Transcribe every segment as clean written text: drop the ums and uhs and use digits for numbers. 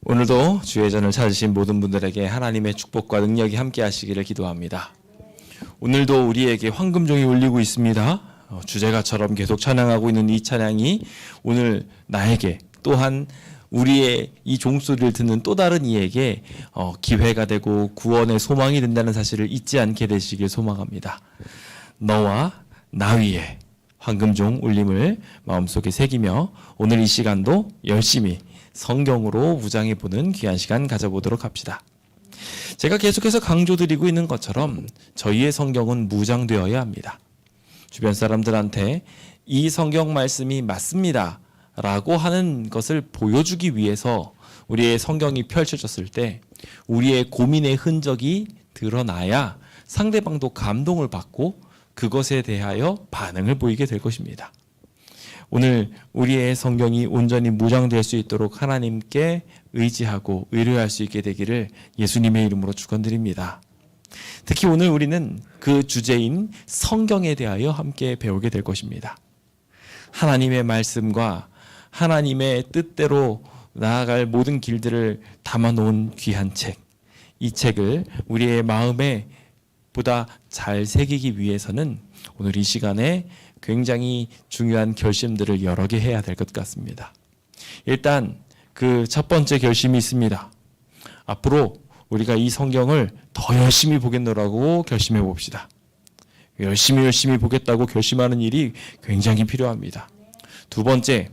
오늘도 주의 전을 찾으신 모든 분들에게 하나님의 축복과 능력이 함께 하시기를 기도합니다. 오늘도 우리에게 황금종이 울리고 있습니다. 주제가처럼 계속 찬양하고 있는 이 찬양이 오늘 나에게 또한 우리의 이 종소리를 듣는 또 다른 이에게 기회가 되고 구원의 소망이 된다는 사실을 잊지 않게 되시길 소망합니다. 너와 나 위에 황금종 울림을 마음속에 새기며 오늘 이 시간도 열심히 성경으로 무장해보는 귀한 시간 가져보도록 합시다. 제가 계속해서 강조드리고 있는 것처럼 저희의 성경은 무장되어야 합니다. 주변 사람들한테 이 성경 말씀이 맞습니다 라고 하는 것을 보여주기 위해서 우리의 성경이 펼쳐졌을 때 우리의 고민의 흔적이 드러나야 상대방도 감동을 받고 그것에 대하여 반응을 보이게 될 것입니다. 오늘 우리의 성경이 온전히 무장될 수 있도록 하나님께 의지하고 의뢰할 수 있게 되기를 예수님의 이름으로 축원드립니다. 특히 오늘 우리는 그 주제인 성경에 대하여 함께 배우게 될 것입니다. 하나님의 말씀과 하나님의 뜻대로 나아갈 모든 길들을 담아놓은 귀한 책, 이 책을 우리의 마음에 보다 잘 새기기 위해서는 오늘 이 시간에 굉장히 중요한 결심들을 여러 개 해야 될 것 같습니다. 일단 그 첫 번째 결심이 있습니다. 앞으로 우리가 이 성경을 더 열심히 보겠노라고 결심해 봅시다. 열심히 보겠다고 결심하는 일이 굉장히 필요합니다. 두 번째,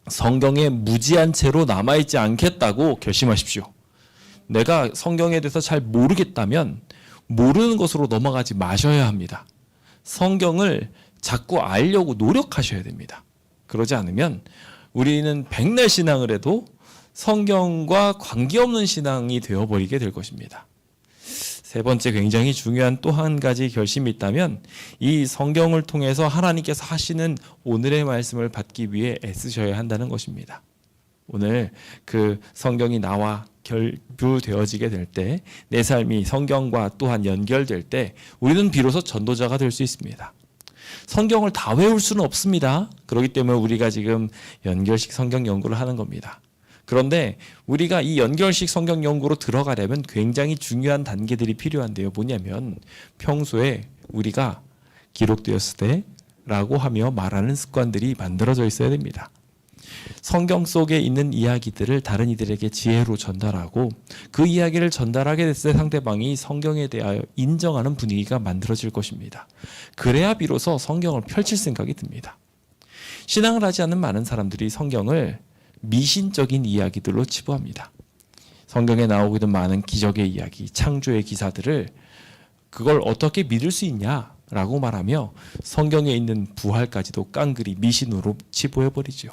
성경에 무지한 채로 남아있지 않겠다고 결심하십시오. 내가 성경에 대해서 잘 모르겠다면 모르는 것으로 넘어가지 마셔야 합니다. 성경을 자꾸 알려고 노력하셔야 됩니다. 그러지 않으면 우리는 백날 신앙을 해도 성경과 관계없는 신앙이 되어버리게 될 것입니다. 세 번째, 굉장히 중요한 또 한 가지 결심이 있다면 이 성경을 통해서 하나님께서 하시는 오늘의 말씀을 받기 위해 애쓰셔야 한다는 것입니다. 오늘 그 성경이 나와 결부되어지게 될 때, 내 삶이 성경과 또한 연결될 때 우리는 비로소 전도자가 될 수 있습니다. 성경을 다 외울 수는 없습니다. 그렇기 때문에 우리가 지금 연결식 성경 연구를 하는 겁니다. 그런데 우리가 이 연결식 성경 연구로 들어가려면 굉장히 중요한 단계들이 필요한데요. 뭐냐면 평소에 우리가 기록되었을 때라고 하며 말하는 습관들이 만들어져 있어야 됩니다. 성경 속에 있는 이야기들을 다른 이들에게 지혜로 전달하고 그 이야기를 전달하게 됐을 때 상대방이 성경에 대하여 인정하는 분위기가 만들어질 것입니다. 그래야 비로소 성경을 펼칠 생각이 듭니다. 신앙을 하지 않는 많은 사람들이 성경을 미신적인 이야기들로 치부합니다. 성경에 나오고 있는 많은 기적의 이야기, 창조의 기사들을 그걸 어떻게 믿을 수 있냐라고 말하며 성경에 있는 부활까지도 깡그리 미신으로 치부해버리죠.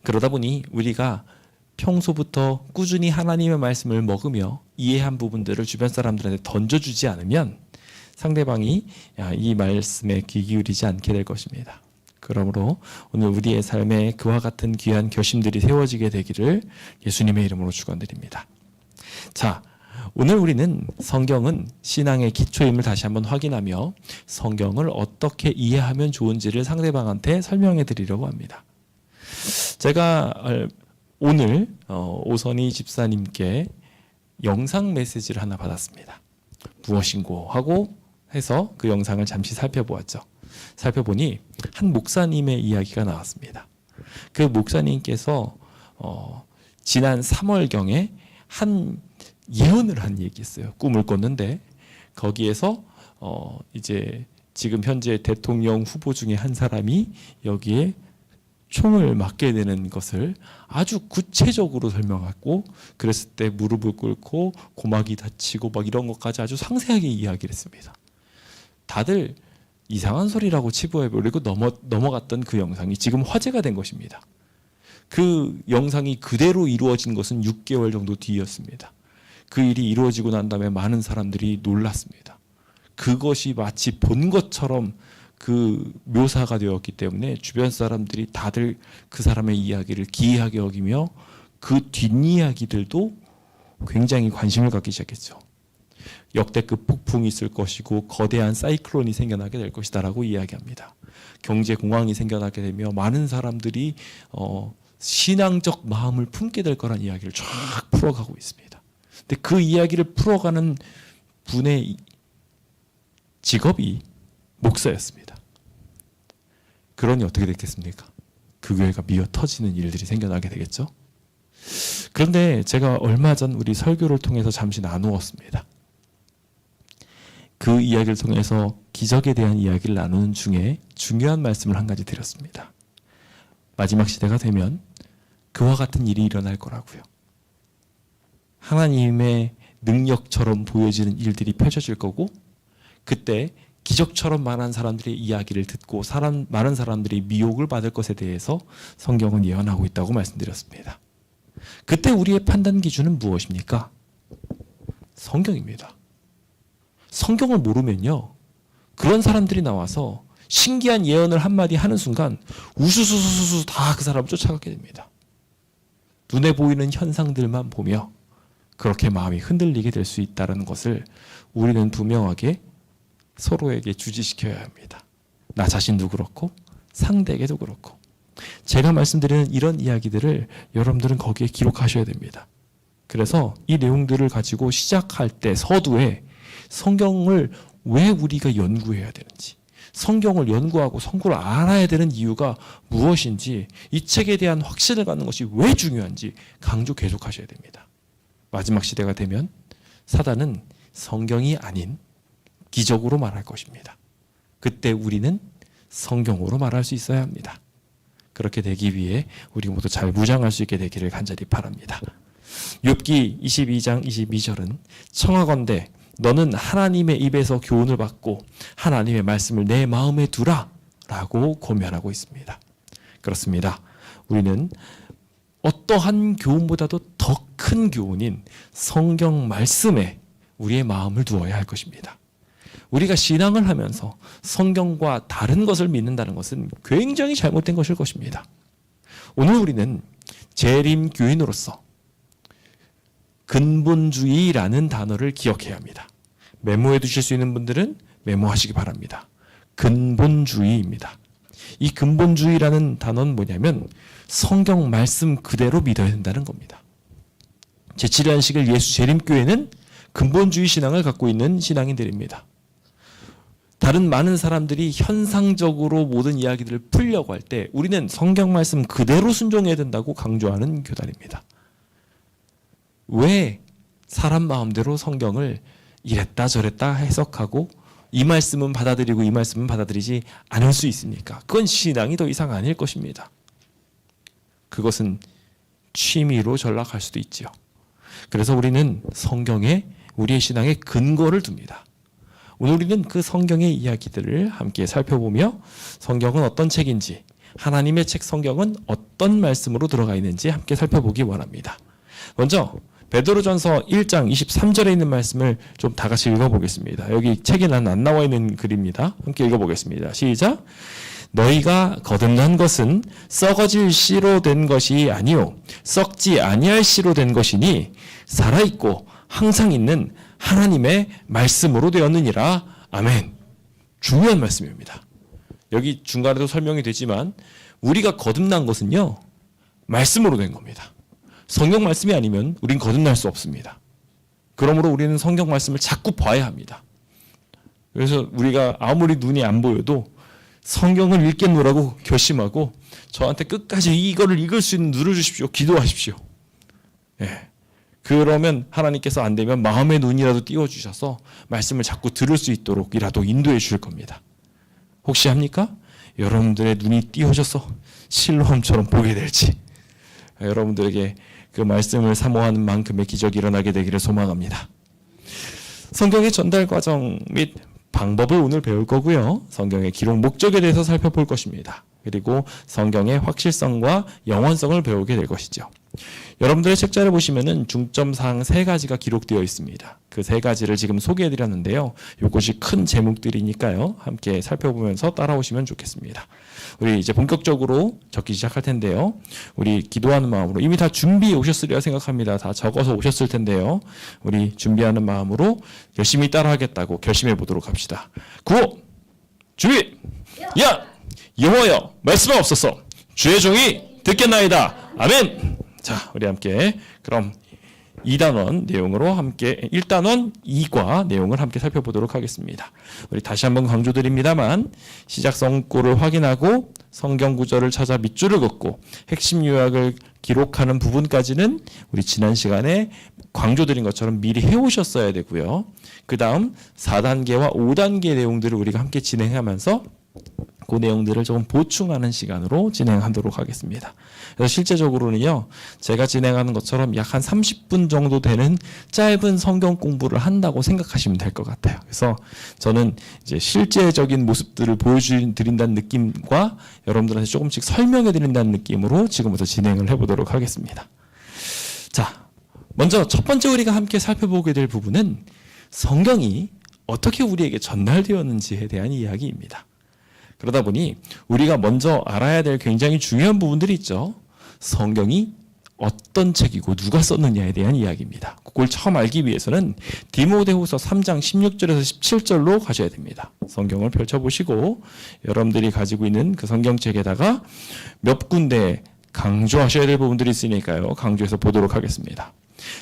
그러다 보니 우리가 평소부터 꾸준히 하나님의 말씀을 먹으며 이해한 부분들을 주변 사람들한테 던져주지 않으면 상대방이 이 말씀에 귀 기울이지 않게 될 것입니다. 그러므로 오늘 우리의 삶에 그와 같은 귀한 결심들이 세워지게 되기를 예수님의 이름으로 축원드립니다. 자, 오늘 우리는 성경은 신앙의 기초임을 다시 한번 확인하며 성경을 어떻게 이해하면 좋은지를 상대방한테 설명해 드리려고 합니다. 제가 오늘 오선희 집사님께 영상 메시지를 하나 받았습니다. 무엇인고 하고 해서 그 영상을 잠시 살펴보았죠. 살펴보니 한 목사님의 이야기가 나왔습니다. 그 목사님께서 지난 3월경에 한 예언을 한 얘기 있어요. 꿈을 꿨는데 거기에서 이제 지금 현재 대통령 후보 중에 한 사람이 여기에 총을 맞게 되는 것을 아주 구체적으로 설명하고, 그랬을 때 무릎을 꿇고 고막이 다치고 막 이런 것까지 아주 상세하게 이야기를 했습니다. 다들 이상한 소리라고 치부해버리고 넘어갔던 그 영상이 지금 화제가 된 것입니다. 그 영상이 그대로 이루어진 것은 6개월 정도 뒤였습니다. 그 일이 이루어지고 난 다음에 많은 사람들이 놀랐습니다. 그것이 마치 본 것처럼 그 묘사가 되었기 때문에 주변 사람들이 다들 그 사람의 이야기를 기이하게 여기며 그 뒷이야기들도 굉장히 관심을 갖기 시작했죠. 역대급 폭풍이 있을 것이고 거대한 사이클론이 생겨나게 될 것이다라고 이야기합니다. 경제 공황이 생겨나게 되며 많은 사람들이 신앙적 마음을 품게 될 거란 이야기를 쫙 풀어가고 있습니다. 근데 그 이야기를 풀어가는 분의 직업이 목사였습니다. 그러니 어떻게 됐겠습니까? 그 교회가 미어 터지는 일들이 생겨나게 되겠죠. 그런데 제가 얼마 전 우리 설교를 통해서 잠시 나누었습니다. 그 이야기를 통해서 기적에 대한 이야기를 나누는 중에 중요한 말씀을 한 가지 드렸습니다. 마지막 시대가 되면 그와 같은 일이 일어날 거라고요. 하나님의 능력처럼 보여지는 일들이 펼쳐질 거고, 그때 기적처럼 많은 사람들의 이야기를 듣고 많은 사람들이 미혹을 받을 것에 대해서 성경은 예언하고 있다고 말씀드렸습니다. 그때 우리의 판단 기준은 무엇입니까? 성경입니다. 성경을 모르면요, 그런 사람들이 나와서 신기한 예언을 한마디 하는 순간 우수수수수 다 그 사람을 쫓아가게 됩니다. 눈에 보이는 현상들만 보며 그렇게 마음이 흔들리게 될 수 있다는 것을 우리는 분명하게 서로에게 주지시켜야 합니다. 나 자신도 그렇고 상대에게도 그렇고. 제가 말씀드리는 이런 이야기들을 여러분들은 거기에 기록하셔야 됩니다. 그래서 이 내용들을 가지고 시작할 때 서두에 성경을 왜 우리가 연구해야 되는지, 성경을 연구하고 성경을 알아야 되는 이유가 무엇인지, 이 책에 대한 확신을 갖는 것이 왜 중요한지 강조 계속하셔야 됩니다. 마지막 시대가 되면 사단은 성경이 아닌 기적으로 말할 것입니다. 그때 우리는 성경으로 말할 수 있어야 합니다. 그렇게 되기 위해 우리 모두 잘 무장할 수 있게 되기를 간절히 바랍니다. 욥기 22장 22절은 청하건대 너는 하나님의 입에서 교훈을 받고 하나님의 말씀을 내 마음에 두라 라고 고면하고 있습니다. 그렇습니다. 우리는 어떠한 교훈보다도 더 큰 교훈인 성경 말씀에 우리의 마음을 두어야 할 것입니다. 우리가 신앙을 하면서 성경과 다른 것을 믿는다는 것은 굉장히 잘못된 것일 것입니다. 오늘 우리는 재림 교인으로서 근본주의라는 단어를 기억해야 합니다. 메모해 두실 수 있는 분들은 메모하시기 바랍니다. 근본주의입니다. 이 근본주의라는 단어는 뭐냐면 성경 말씀 그대로 믿어야 된다는 겁니다. 제7일 예수 재림교회는 근본주의 신앙을 갖고 있는 신앙인들입니다. 다른 많은 사람들이 현상적으로 모든 이야기들을 풀려고 할 때 우리는 성경 말씀 그대로 순종해야 된다고 강조하는 교단입니다. 왜 사람 마음대로 성경을 이랬다 저랬다 해석하고 이 말씀은 받아들이고 이 말씀은 받아들이지 않을 수 있습니까? 그건 신앙이 더 이상 아닐 것입니다. 그것은 취미로 전락할 수도 있지요. 그래서 우리는 성경에 우리의 신앙의 근거를 둡니다. 오늘 우리는 그 성경의 이야기들을 함께 살펴보며 성경은 어떤 책인지, 하나님의 책 성경은 어떤 말씀으로 들어가 있는지 함께 살펴보기 원합니다. 먼저 베드로전서 1장 23절에 있는 말씀을 좀 다 같이 읽어보겠습니다. 여기 책에는 안 나와 있는 글입니다. 함께 읽어보겠습니다. 시작. 너희가 거듭난 것은 썩어질 씨로 된 것이 아니요 썩지 아니할 씨로 된 것이니 살아있고 항상 있는 하나님의 말씀으로 되었느니라. 아멘. 중요한 말씀입니다. 여기 중간에도 설명이 되지만 우리가 거듭난 것은요 말씀으로 된 겁니다. 성경 말씀이 아니면 우린 거듭날 수 없습니다. 그러므로 우리는 성경 말씀을 자꾸 봐야 합니다. 그래서 우리가 아무리 눈이 안 보여도 성경을 읽겠노라고 결심하고 저한테 끝까지 이거를 읽을 수 있는 눈을 주십시오. 기도하십시오. 예. 그러면 하나님께서 안 되면 마음의 눈이라도 띄워주셔서 말씀을 자꾸 들을 수 있도록이라도 인도해 주실 겁니다. 혹시 합니까? 여러분들의 눈이 띄워져서 실로암처럼 보게 될지 여러분들에게 그 말씀을 사모하는 만큼의 기적이 일어나게 되기를 소망합니다. 성경의 전달 과정 및 방법을 오늘 배울 거고요. 성경의 기록 목적에 대해서 살펴볼 것입니다. 그리고 성경의 확실성과 영원성을 배우게 될 것이죠. 여러분들의 책자를 보시면은 중점사항 3가지가 기록되어 있습니다. 그 3가지를 지금 소개해 드렸는데요. 이것이 큰 제목들이니까요. 함께 살펴보면서 따라오시면 좋겠습니다. 우리 이제 본격적으로 적기 시작할 텐데요. 우리 기도하는 마음으로 이미 다 준비해 오셨으리라 생각합니다. 다 적어서 오셨을 텐데요. 우리 준비하는 마음으로 열심히 따라하겠다고 결심해 보도록 합시다. 구호 주의 야 여호와여 말씀하옵소서 주의 종이 듣겠나이다. 아멘. 자, 우리 함께 그럼 2단원 내용으로 함께 1단원 2과 내용을 함께 살펴보도록 하겠습니다. 우리 다시 한번 강조드립니다만 시작 성구를 확인하고 성경 구절을 찾아 밑줄을 긋고 핵심 요약을 기록하는 부분까지는 우리 지난 시간에 강조드린 것처럼 미리 해오셨어야 되고요. 그 다음 4단계와 5단계 내용들을 우리가 함께 진행하면서 그 내용들을 조금 보충하는 시간으로 진행하도록 하겠습니다. 그래서 실제적으로는요, 제가 진행하는 것처럼 약 한 30분 정도 되는 짧은 성경 공부를 한다고 생각하시면 될 것 같아요. 그래서 저는 이제 실제적인 모습들을 보여드린다는 느낌과 여러분들한테 조금씩 설명해 드린다는 느낌으로 지금부터 진행을 해보도록 하겠습니다. 자, 먼저 첫 번째 우리가 함께 살펴보게 될 부분은 성경이 어떻게 우리에게 전달되었는지에 대한 이야기입니다. 그러다 보니 우리가 먼저 알아야 될 굉장히 중요한 부분들이 있죠. 성경이 어떤 책이고 누가 썼느냐에 대한 이야기입니다. 그걸 처음 알기 위해서는 디모데후서 3장 16절에서 17절로 가셔야 됩니다. 성경을 펼쳐보시고 여러분들이 가지고 있는 그 성경책에다가 몇 군데 강조하셔야 될 부분들이 있으니까요. 강조해서 보도록 하겠습니다.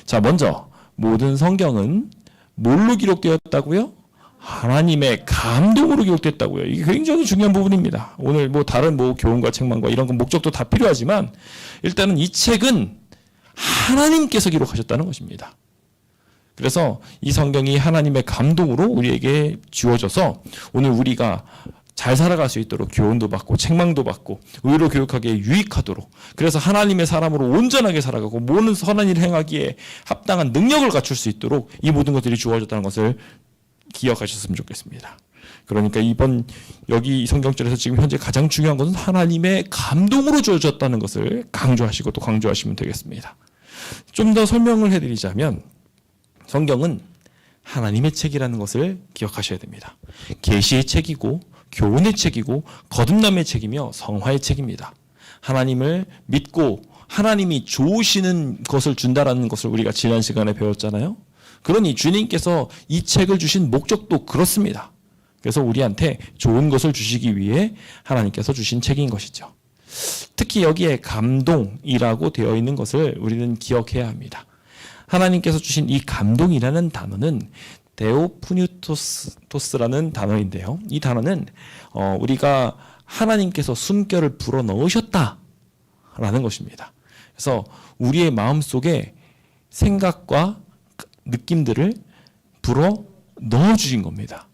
자, 먼저 모든 성경은 뭘로 기록되었다고요? 하나님의 감동으로 기록됐다고요. 이게 굉장히 중요한 부분입니다. 오늘 다른 교훈과 책망과 이런 건 목적도 다 필요하지만 일단은 이 책은 하나님께서 기록하셨다는 것입니다. 그래서 이 성경이 하나님의 감동으로 우리에게 주어져서 오늘 우리가 잘 살아갈 수 있도록 교훈도 받고 책망도 받고 의로 교육하기에 유익하도록, 그래서 하나님의 사람으로 온전하게 살아가고 모든 선한 일을 행하기에 합당한 능력을 갖출 수 있도록 이 모든 것들이 주어졌다는 것을 기억하셨으면 좋겠습니다. 그러니까 여기 이 성경절에서 지금 현재 가장 중요한 것은 하나님의 감동으로 주어졌다는 것을 강조하시고 또 강조하시면 되겠습니다. 좀 더 설명을 해드리자면 성경은 하나님의 책이라는 것을 기억하셔야 됩니다. 계시의 책이고 교훈의 책이고 거듭남의 책이며 성화의 책입니다. 하나님을 믿고 하나님이 좋으시는 것을 준다라는 것을 우리가 지난 시간에 배웠잖아요. 그러니 주님께서 이 책을 주신 목적도 그렇습니다. 그래서 우리한테 좋은 것을 주시기 위해 하나님께서 주신 책인 것이죠. 특히 여기에 감동이라고 되어 있는 것을 우리는 기억해야 합니다. 하나님께서 주신 이 감동이라는 단어는 데오프뉴토스라는 단어인데요. 이 단어는 우리가 하나님께서 숨결을 불어 넣으셨다라는 것입니다. 그래서 우리의 마음속에 생각과 느낌들을 불어 넣어주신 겁니다.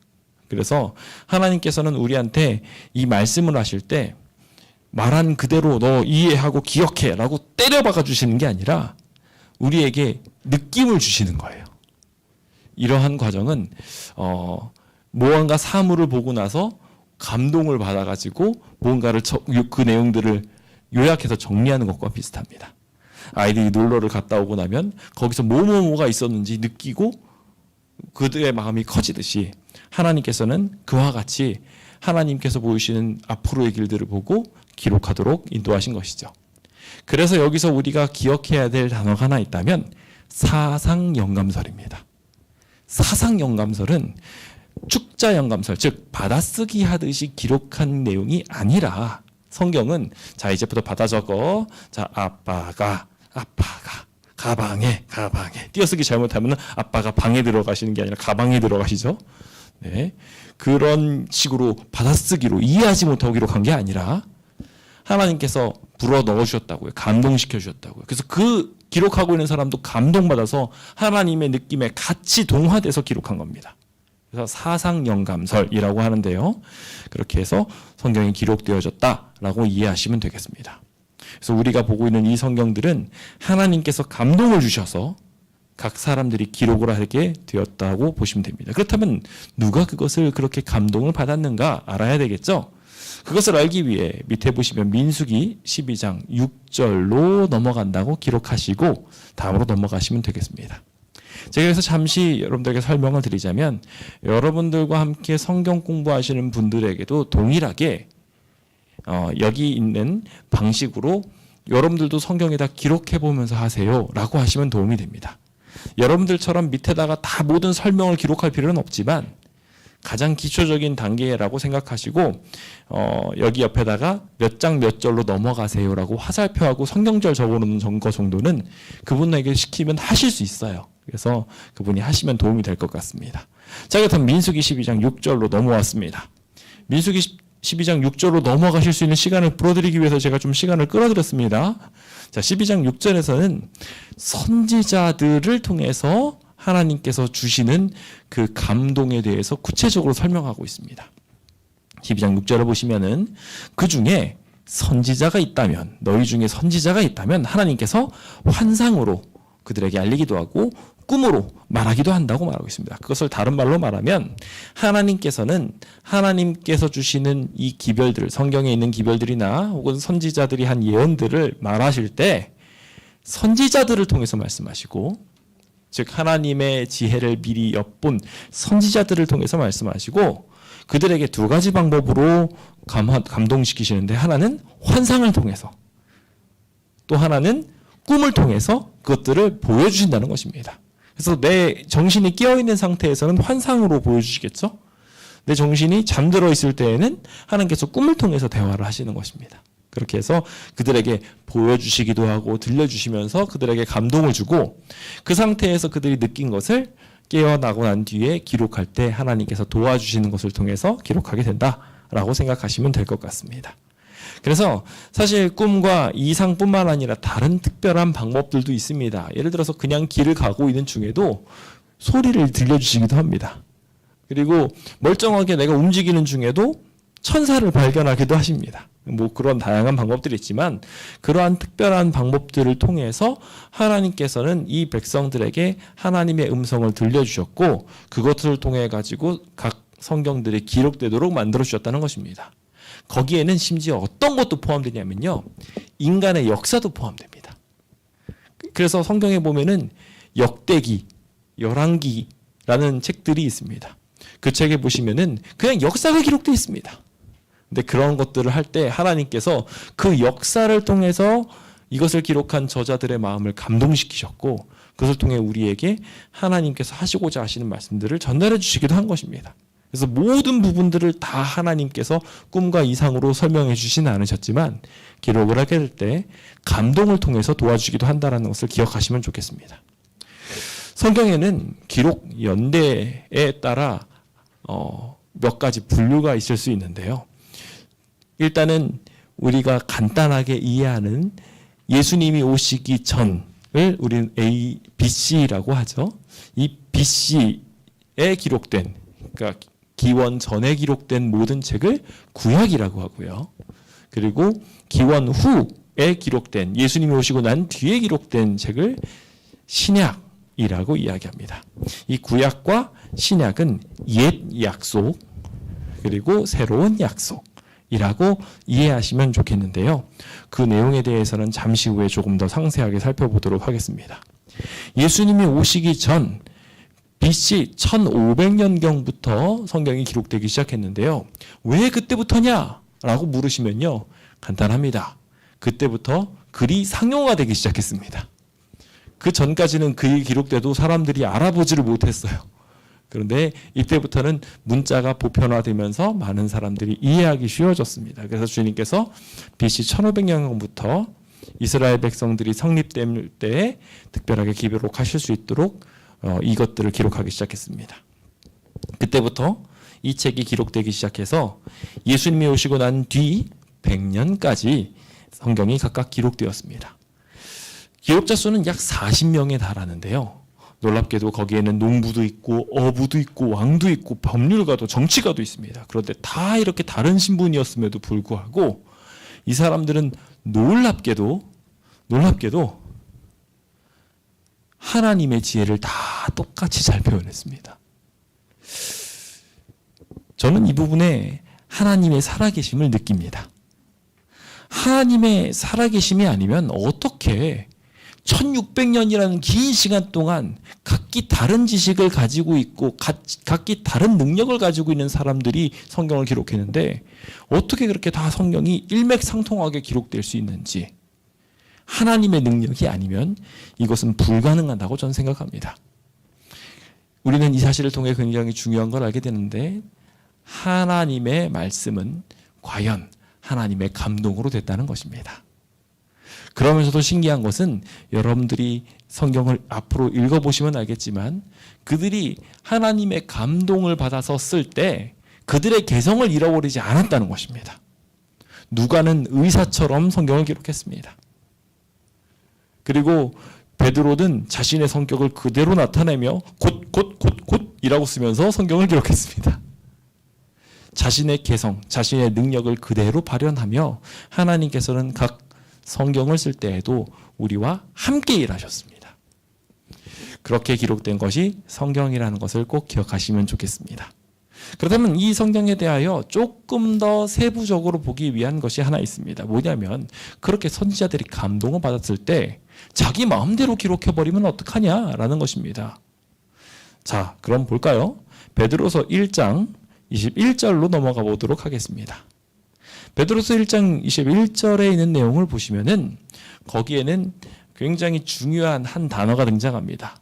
그래서 하나님께서는 우리한테 이 말씀을 하실 때 말한 그대로 너 이해하고 기억해 라고 때려박아 주시는 게 아니라 우리에게 느낌을 주시는 거예요. 이러한 과정은 무언가 사물을 보고 나서 감동을 받아가지고 뭔가를 그 내용들을 요약해서 정리하는 것과 비슷합니다. 아이들이 놀러를 갔다 오고 나면 거기서 뭐가 있었는지 느끼고 그들의 마음이 커지듯이 하나님께서는 그와 같이 하나님께서 보이시는 앞으로의 길들을 보고 기록하도록 인도하신 것이죠. 그래서 여기서 우리가 기억해야 될 단어가 하나 있다면 사상영감설입니다. 사상영감설은 축자영감설, 즉 받아쓰기 하듯이 기록한 내용이 아니라 성경은 자 이제부터 받아 적어. 자 아빠가 가방에 띄어쓰기 잘못하면 아빠가 방에 들어가시는 게 아니라 가방에 들어가시죠. 네, 그런 식으로 받아쓰기로 이해하지 못하고 기록한 게 아니라 하나님께서 불어 넣어주셨다고요. 감동시켜 주셨다고요. 그래서 그 기록하고 있는 사람도 감동받아서 하나님의 느낌에 같이 동화돼서 기록한 겁니다. 그래서 사상영감설이라고 하는데요. 그렇게 해서 성경이 기록되어졌다라고 이해하시면 되겠습니다. 그래서 우리가 보고 있는 이 성경들은 하나님께서 감동을 주셔서 각 사람들이 기록을 하게 되었다고 보시면 됩니다. 그렇다면 누가 그것을 그렇게 감동을 받았는가 알아야 되겠죠? 그것을 알기 위해 밑에 보시면 민수기 12장 6절로 넘어간다고 기록하시고 다음으로 넘어가시면 되겠습니다. 제가 여기서 잠시 여러분들에게 설명을 드리자면 여러분들과 함께 성경 공부하시는 분들에게도 동일하게 여기 있는 방식으로 여러분들도 성경에다 기록해 보면서 하세요 라고 하시면 도움이 됩니다. 여러분들처럼 밑에다가 다 모든 설명을 기록할 필요는 없지만 가장 기초적인 단계라고 생각하시고 여기 옆에다가 몇 장 몇 절로 넘어가세요라고 화살표하고 성경절 적어놓는 거 정도는 그분에게 시키면 하실 수 있어요. 그래서 그분이 하시면 도움이 될 것 같습니다. 자, 그렇다면 민수기 12장 6절로 넘어왔습니다. 민수기 12장 6절로 넘어가실 수 있는 시간을 풀어드리기 위해서 제가 좀 시간을 끌어들였습니다. 자, 12장 6절에서는 선지자들을 통해서 하나님께서 주시는 그 감동에 대해서 구체적으로 설명하고 있습니다. 12장 6절을 보시면은 그 중에 선지자가 있다면, 너희 중에 선지자가 있다면 하나님께서 환상으로 그들에게 알리기도 하고 꿈으로 말하기도 한다고 말하고 있습니다. 그것을 다른 말로 말하면 하나님께서는 하나님께서 주시는 이 기별들, 성경에 있는 기별들이나 혹은 선지자들이 한 예언들을 말하실 때 선지자들을 통해서 말씀하시고, 즉 하나님의 지혜를 미리 엿본 선지자들을 통해서 말씀하시고 그들에게 두 가지 방법으로 감동시키시는데, 하나는 환상을 통해서, 또 하나는 꿈을 통해서 그것들을 보여주신다는 것입니다. 그래서 내 정신이 깨어있는 상태에서는 환상으로 보여주시겠죠? 내 정신이 잠들어 있을 때에는 하나님께서 꿈을 통해서 대화를 하시는 것입니다. 그렇게 해서 그들에게 보여주시기도 하고 들려주시면서 그들에게 감동을 주고, 그 상태에서 그들이 느낀 것을 깨어나고 난 뒤에 기록할 때 하나님께서 도와주시는 것을 통해서 기록하게 된다라고 생각하시면 될 것 같습니다. 그래서 사실 꿈과 이상뿐만 아니라 다른 특별한 방법들도 있습니다. 예를 들어서 그냥 길을 가고 있는 중에도 소리를 들려주시기도 합니다. 그리고 멀쩡하게 내가 움직이는 중에도 천사를 발견하기도 하십니다. 뭐 그런 다양한 방법들이 있지만, 그러한 특별한 방법들을 통해서 하나님께서는 이 백성들에게 하나님의 음성을 들려주셨고, 그것을 통해 가지고 각 성경들이 기록되도록 만들어 주셨다는 것입니다. 거기에는 심지어 어떤 것도 포함되냐면요, 인간의 역사도 포함됩니다. 그래서 성경에 보면은 역대기, 열왕기라는 책들이 있습니다. 그 책에 보시면은 그냥 역사가 기록되어 있습니다. 근데 그런 것들을 할 때 하나님께서 그 역사를 통해서 이것을 기록한 저자들의 마음을 감동시키셨고, 그것을 통해 우리에게 하나님께서 하시고자 하시는 말씀들을 전달해 주시기도 한 것입니다. 그래서 모든 부분들을 다 하나님께서 꿈과 이상으로 설명해 주시는 않으셨지만, 기록을 하게 될 때 감동을 통해서 도와주기도 한다는 것을 기억하시면 좋겠습니다. 성경에는 기록 연대에 따라 몇 가지 분류가 있을 수 있는데요. 일단은 우리가 간단하게 이해하는 예수님이 오시기 전을 우리는 A, BC라고 하죠. 이 BC에 기록된, 그러니까 기원 전에 기록된 모든 책을 구약이라고 하고요. 그리고 기원 후에 기록된, 예수님이 오시고 난 뒤에 기록된 책을 신약이라고 이야기합니다. 이 구약과 신약은 옛 약속 그리고 새로운 약속이라고 이해하시면 좋겠는데요. 그 내용에 대해서는 잠시 후에 조금 더 상세하게 살펴보도록 하겠습니다. 예수님이 오시기 전 BC 1500년경부터 성경이 기록되기 시작했는데요. 왜 그때부터냐라고 물으시면요, 간단합니다. 그때부터 글이 상용화되기 시작했습니다. 그 전까지는 글이 기록돼도 사람들이 알아보지를 못했어요. 그런데 이때부터는 문자가 보편화되면서 많은 사람들이 이해하기 쉬워졌습니다. 그래서 주님께서 BC 1500년부터 이스라엘 백성들이 성립될 때 특별하게 기록하실 수 있도록 이것들을 기록하기 시작했습니다. 그때부터 이 책이 기록되기 시작해서 예수님이 오시고 난 뒤 100년까지 성경이 각각 기록되었습니다. 기록자 수는 약 40명에 달하는데요. 놀랍게도 거기에는 농부도 있고 어부도 있고 왕도 있고 법률가도 정치가도 있습니다. 그런데 다 이렇게 다른 신분이었음에도 불구하고 이 사람들은 놀랍게도 하나님의 지혜를 다 똑같이 잘 표현했습니다. 저는 이 부분에 하나님의 살아계심을 느낍니다. 하나님의 살아계심이 아니면 어떻게 1600년이라는 긴 시간 동안 각기 다른 지식을 가지고 있고 각기 다른 능력을 가지고 있는 사람들이 성경을 기록했는데 어떻게 그렇게 다 성경이 일맥상통하게 기록될 수 있는지, 하나님의 능력이 아니면 이것은 불가능하다고 저는 생각합니다. 우리는 이 사실을 통해 굉장히 중요한 걸 알게 되는데 하나님의 말씀은 과연 하나님의 감동으로 됐다는 것입니다. 그러면서도 신기한 것은 여러분들이 성경을 앞으로 읽어보시면 알겠지만 그들이 하나님의 감동을 받아서 쓸 때 그들의 개성을 잃어버리지 않았다는 것입니다. 누가는 의사처럼 성경을 기록했습니다. 그리고 베드로는 자신의 성격을 그대로 나타내며 곧이라고 쓰면서 성경을 기록했습니다. 자신의 개성, 자신의 능력을 그대로 발현하며 하나님께서는 각 성경을 쓸 때에도 우리와 함께 일하셨습니다. 그렇게 기록된 것이 성경이라는 것을 꼭 기억하시면 좋겠습니다. 그렇다면 이 성경에 대하여 조금 더 세부적으로 보기 위한 것이 하나 있습니다. 뭐냐면 그렇게 선지자들이 감동을 받았을 때 자기 마음대로 기록해버리면 어떡하냐라는 것입니다. 자, 그럼 볼까요? 베드로서 1장 21절로 넘어가 보도록 하겠습니다. 베드로서 1장 21절에 있는 내용을 보시면은 거기에는 굉장히 중요한 한 단어가 등장합니다.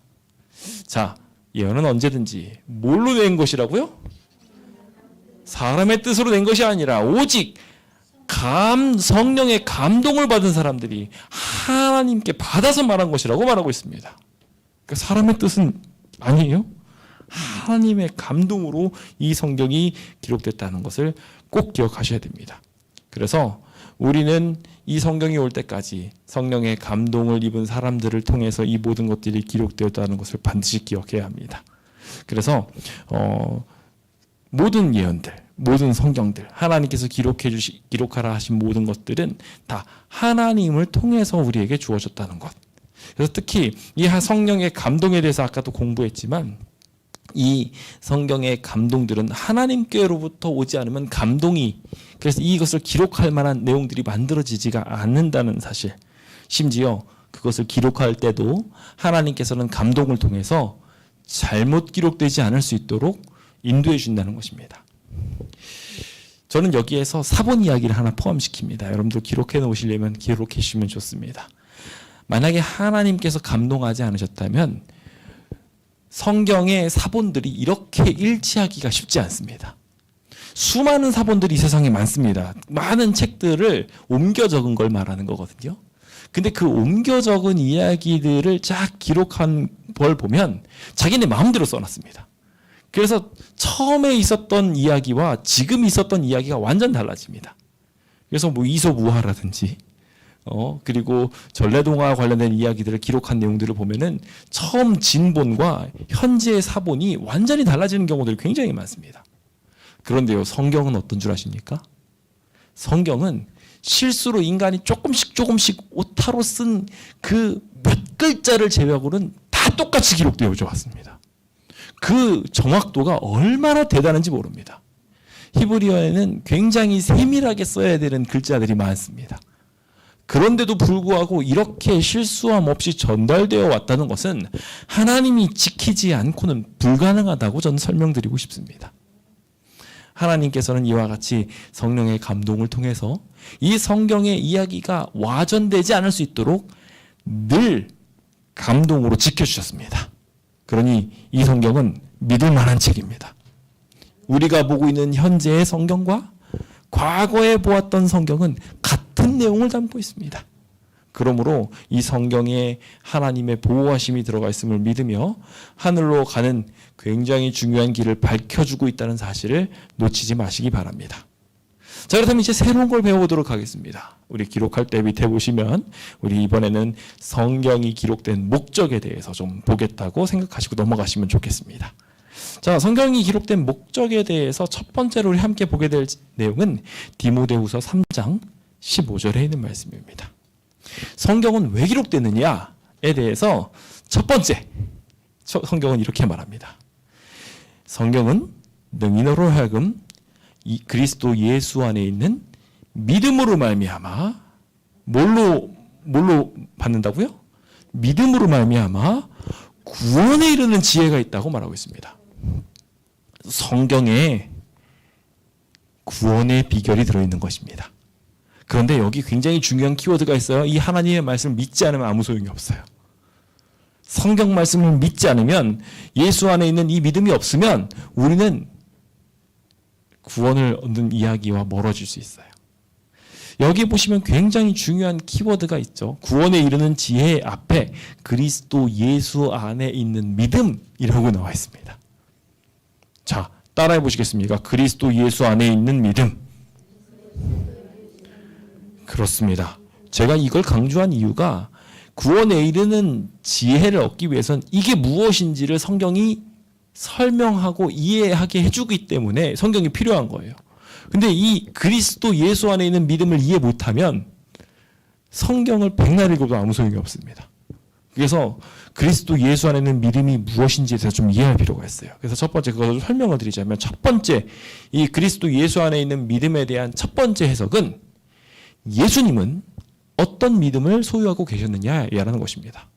자, 예언은 언제든지 뭘로 낸 것이라고요? 사람의 뜻으로 낸 것이 아니라 오직 성령의 감동을 받은 사람들이 하나님께 받아서 말한 것이라고 말하고 있습니다. 그러니까 사람의 뜻은 아니에요. 하나님의 감동으로 이 성경이 기록됐다는 것을 꼭 기억하셔야 됩니다. 그래서 우리는 이 성경이 올 때까지 성령의 감동을 입은 사람들을 통해서 이 모든 것들이 기록되었다는 것을 반드시 기억해야 합니다. 그래서 모든 예언들, 모든 성경들, 하나님께서 기록하라 하신 모든 것들은 다 하나님을 통해서 우리에게 주어졌다는 것. 그래서 특히 이 성령의 감동에 대해서 아까도 공부했지만 이 성경의 감동들은 하나님께로부터 오지 않으면 그래서 이것을 기록할 만한 내용들이 만들어지지가 않는다는 사실. 심지어 그것을 기록할 때도 하나님께서는 감동을 통해서 잘못 기록되지 않을 수 있도록 인도해 준다는 것입니다. 저는 여기에서 사본 이야기를 하나 포함시킵니다. 여러분들 기록해 놓으시려면 기록해 주시면 좋습니다. 만약에 하나님께서 감동하지 않으셨다면 성경의 사본들이 이렇게 일치하기가 쉽지 않습니다. 수많은 사본들이 이 세상에 많습니다. 많은 책들을 옮겨 적은 걸 말하는 거거든요. 근데 그 옮겨 적은 이야기들을 쫙 기록한 걸 보면 자기네 마음대로 써놨습니다. 그래서 처음에 있었던 이야기와 지금 있었던 이야기가 완전 달라집니다. 그래서 뭐 이솝우화라든지 그리고 전래동화 관련된 이야기들을 기록한 내용들을 보면은 처음 진본과 현재의 사본이 완전히 달라지는 경우들이 굉장히 많습니다. 그런데요, 성경은 어떤 줄 아십니까? 성경은 실수로 인간이 조금씩 오타로 쓴 그 몇 글자를 제외하고는 다 똑같이 기록되어 왔습니다. 그 정확도가 얼마나 대단한지 모릅니다. 히브리어에는 굉장히 세밀하게 써야 되는 글자들이 많습니다. 그런데도 불구하고 이렇게 실수함 없이 전달되어 왔다는 것은 하나님이 지키지 않고는 불가능하다고 저는 설명드리고 싶습니다. 하나님께서는 이와 같이 성령의 감동을 통해서 이 성경의 이야기가 와전되지 않을 수 있도록 늘 감동으로 지켜주셨습니다. 그러니 이 성경은 믿을 만한 책입니다. 우리가 보고 있는 현재의 성경과 과거에 보았던 성경은 같은 내용을 담고 있습니다. 그러므로 이 성경에 하나님의 보호하심이 들어가 있음을 믿으며 하늘로 가는 굉장히 중요한 길을 밝혀주고 있다는 사실을 놓치지 마시기 바랍니다. 자, 그렇다면 이제 새로운 걸 배워보도록 하겠습니다. 우리 기록할 때 밑에 보시면 우리 이번에는 성경이 기록된 목적에 대해서 좀 보겠다고 생각하시고 넘어가시면 좋겠습니다. 자, 성경이 기록된 목적에 대해서 첫 번째로 우리 함께 보게 될 내용은 디모데후서 3장 15절에 있는 말씀입니다. 성경은 왜 기록되느냐에 대해서 첫 번째, 성경은 이렇게 말합니다. 성경은 능인으로 하여금 그리스도 예수 안에 있는 믿음으로 말미암아 뭘로 받는다고요? 믿음으로 말미암아 구원에 이르는 지혜가 있다고 말하고 있습니다. 성경에 구원의 비결이 들어있는 것입니다. 그런데 여기 굉장히 중요한 키워드가 있어요. 이 하나님의 말씀을 믿지 않으면 아무 소용이 없어요. 성경 말씀을 믿지 않으면, 예수 안에 있는 이 믿음이 없으면 우리는 구원을 얻는 이야기와 멀어질 수 있어요. 여기 보시면 굉장히 중요한 키워드가 있죠. 구원에 이르는 지혜 앞에 그리스도 예수 안에 있는 믿음이라고 나와 있습니다. 자, 따라해 보시겠습니까? 그리스도 예수 안에 있는 믿음. 그렇습니다. 제가 이걸 강조한 이유가 구원에 이르는 지혜를 얻기 위해선 이게 무엇인지를 성경이 설명하고 이해하게 해주기 때문에 성경이 필요한 거예요. 근데 이 그리스도 예수 안에 있는 믿음을 이해 못하면 성경을 백날 읽어도 아무 소용이 없습니다. 그래서 그리스도 예수 안에 있는 믿음이 무엇인지에 대해서 좀 이해할 필요가 있어요. 그래서 첫 번째 그것을 설명을 드리자면, 첫 번째 이 그리스도 예수 안에 있는 믿음에 대한 첫 번째 해석은 예수님은 어떤 믿음을 소유하고 계셨느냐라는 것입니다.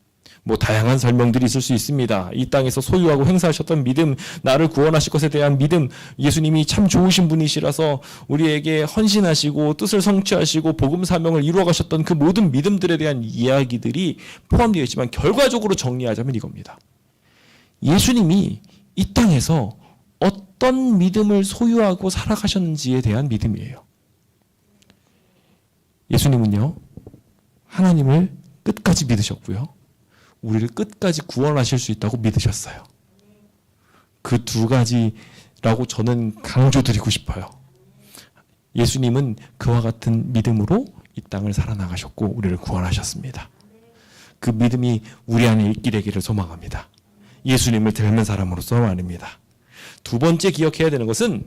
뭐 다양한 설명들이 있을 수 있습니다. 이 땅에서 소유하고 행사하셨던 믿음, 나를 구원하실 것에 대한 믿음, 예수님이 참 좋으신 분이시라서 우리에게 헌신하시고 뜻을 성취하시고 복음 사명을 이루어 가셨던 그 모든 믿음들에 대한 이야기들이 포함되어 있지만, 결과적으로 정리하자면 이겁니다. 예수님이 이 땅에서 어떤 믿음을 소유하고 살아가셨는지에 대한 믿음이에요. 예수님은요, 하나님을 끝까지 믿으셨고요, 우리를 끝까지 구원하실 수 있다고 믿으셨어요. 그 두 가지라고 저는 강조드리고 싶어요. 예수님은 그와 같은 믿음으로 이 땅을 살아나가셨고 우리를 구원하셨습니다. 그 믿음이 우리 안에 있게 되기를 소망합니다. 예수님을 닮은 사람으로서 말입니다. 두 번째 기억해야 되는 것은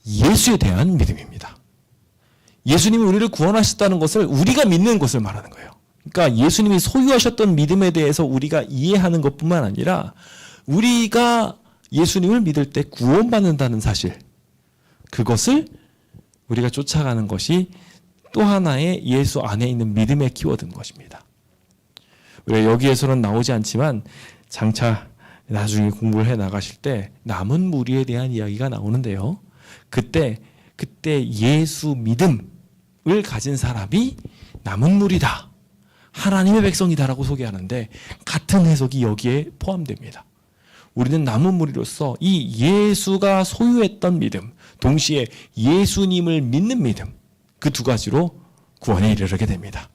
예수에 대한 믿음입니다. 예수님이 우리를 구원하셨다는 것을 우리가 믿는 것을 말하는 거예요. 그러니까 예수님이 소유하셨던 믿음에 대해서 우리가 이해하는 것뿐만 아니라 우리가 예수님을 믿을 때 구원받는다는 사실, 그것을 우리가 쫓아가는 것이 또 하나의 예수 안에 있는 믿음의 키워드인 것입니다. 우리가 여기에서는 나오지 않지만 장차 나중에 공부를 해 나가실 때 남은 무리에 대한 이야기가 나오는데요. 그때 예수 믿음을 가진 사람이 남은 무리다, 하나님의 백성이다라고 소개하는데 같은 해석이 여기에 포함됩니다. 우리는 남은 무리로서 이 예수가 소유했던 믿음, 동시에 예수님을 믿는 믿음, 그 두 가지로 구원에 이르게 됩니다.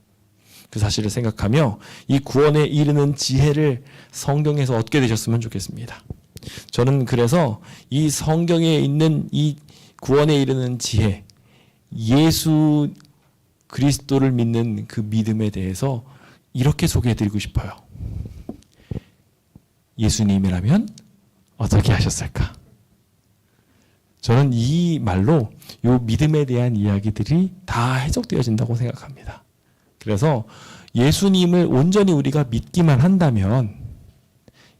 그 사실을 생각하며 이 구원에 이르는 지혜를 성경에서 얻게 되셨으면 좋겠습니다. 저는 그래서 이 성경에 있는 이 구원에 이르는 지혜, 예수 그리스도를 믿는 그 믿음에 대해서 이렇게 소개해드리고 싶어요. 예수님이라면 어떻게 하셨을까? 저는 이 말로 이 믿음에 대한 이야기들이 다 해석되어진다고 생각합니다. 그래서 예수님을 온전히 우리가 믿기만 한다면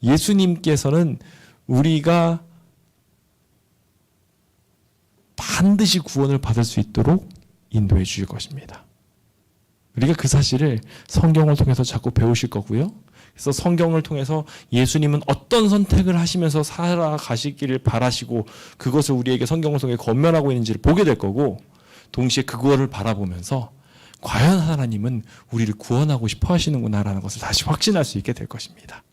예수님께서는 우리가 반드시 구원을 받을 수 있도록 인도해 주실 것입니다. 우리가 그 사실을 성경을 통해서 자꾸 배우실 거고요. 그래서 성경을 통해서 예수님은 어떤 선택을 하시면서 살아가시기를 바라시고 그것을 우리에게 성경을 통해 권면하고 있는지를 보게 될 거고, 동시에 그거를 바라보면서 과연 하나님은 우리를 구원하고 싶어 하시는구나라는 것을 다시 확신할 수 있게 될 것입니다.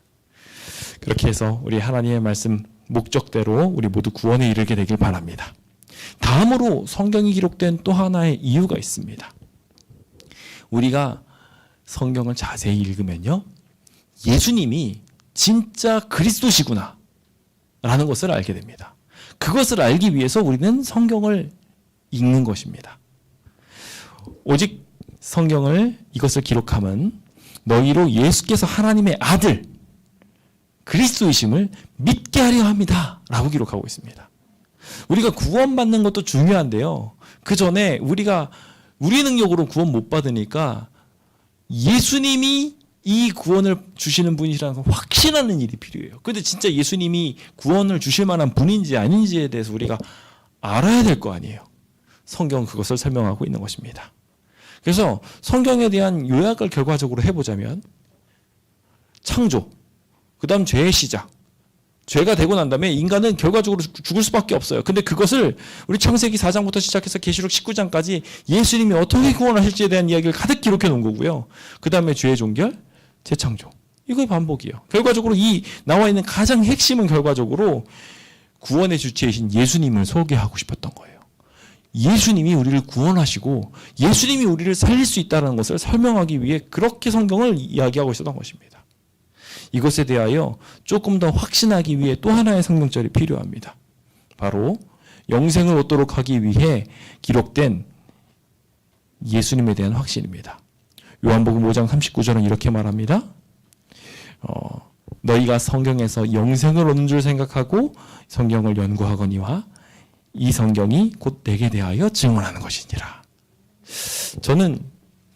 그렇게 해서 우리 하나님의 말씀 목적대로 우리 모두 구원에 이르게 되길 바랍니다. 다음으로 성경이 기록된 또 하나의 이유가 있습니다. 우리가 성경을 자세히 읽으면요, 예수님이 진짜 그리스도시구나 라는 것을 알게 됩니다. 그것을 알기 위해서 우리는 성경을 읽는 것입니다. 오직 성경을 이것을 기록함은 너희로 예수께서 하나님의 아들 그리스도이심을 믿게 하려 합니다 라고 기록하고 있습니다. 우리가 구원받는 것도 중요한데요, 그 전에 우리 능력으로 구원 못 받으니까 예수님이 이 구원을 주시는 분이라는 걸 확신하는 일이 필요해요. 그런데 진짜 예수님이 구원을 주실 만한 분인지 아닌지에 대해서 우리가 알아야 될 거 아니에요. 성경은 그것을 설명하고 있는 것입니다. 그래서 성경에 대한 요약을 결과적으로 해보자면 창조, 그 다음 죄의 시작, 죄가 되고 난 다음에 인간은 결과적으로 죽을 수밖에 없어요. 근데 그것을 우리 창세기 4장부터 시작해서 계시록 19장까지 예수님이 어떻게 구원하실지에 대한 이야기를 가득 기록해 놓은 거고요. 그 다음에 죄의 종결, 재창조, 이거의 반복이에요. 결과적으로 이 나와 있는 가장 핵심은 결과적으로 구원의 주체이신 예수님을 소개하고 싶었던 거예요. 예수님이 우리를 구원하시고 예수님이 우리를 살릴 수 있다는 것을 설명하기 위해 그렇게 성경을 이야기하고 있었던 것입니다. 이것에 대하여 조금 더 확신하기 위해 또 하나의 성경절이 필요합니다. 바로 영생을 얻도록 하기 위해 기록된 예수님에 대한 확신입니다. 요한복음 5장 39절은 이렇게 말합니다. 너희가 성경에서 영생을 얻는 줄 생각하고 성경을 연구하거니와 이 성경이 곧 내게 대하여 증언하는 것이니라. 저는